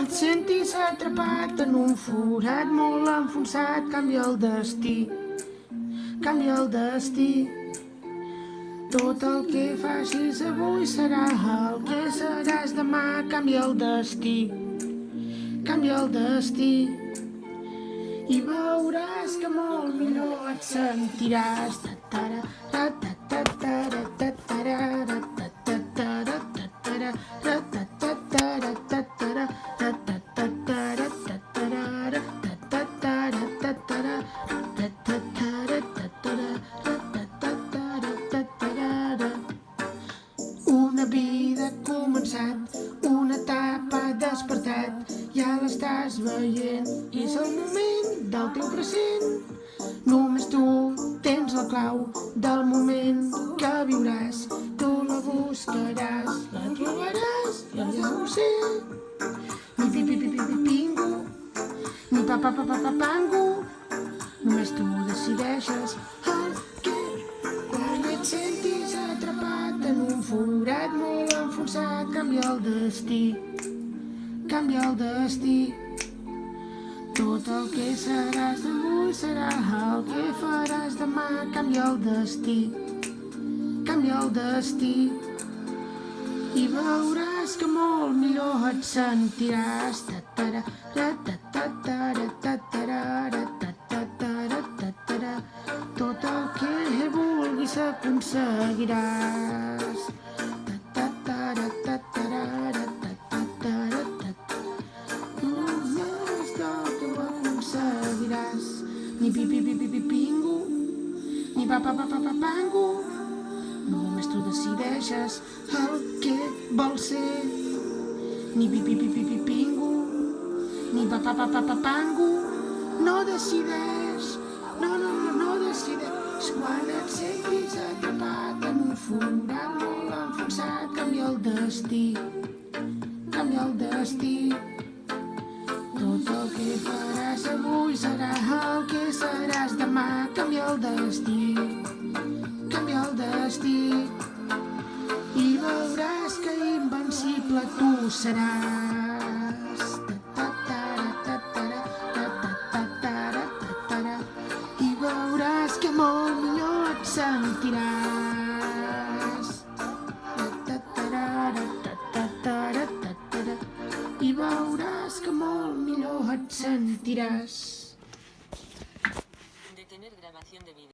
Et sentis atrapat en un forat molt enfonsat, canvia el destí, canvia el destí. Tot el que facis avui serà el que seràs demà, canvia el destí, canvia el destí. I veuràs que molt millor et sentiràs. Una vida ha començat, una etapa ha despertat, ja l'estàs veient i és el moment del teu present. Només tu tens la clau del moment que viuràs, tu la buscaràs, la trobaràs, ja ho sé. Ni pi pi pi pi pingo, ni pa pa pa pa pa pango, només tu decideixes el què. Quan et sentis atrapat en un forat molt enfonsat, canvia el destí, canvia el destí. Tot el que seràs avui serà el que faràs demà, canvia el destí, canvia el destí. I veuràs que molt millor et sentiràs. Tot el que vulguis aconseguiràs. Ni pi pi pi pi pi pingo, ni pa pa pa pa pa pango, només tu decideixes el que vols ser. Ni pi pi pi pi pi pingo, ni pa pa pa pa pa pango, no decideix, no decideix. Quan et sentis atrapat en un forat molt enfonsat, canvia el destí, canvia el destí. Tot el que faràs avui serà el que seràs demà, canvia el destí, canvia el destí. I veuràs que invencible tu seràs. I veuràs que molt millor et sentiràs. I veuràs que molt millor et sentiràs.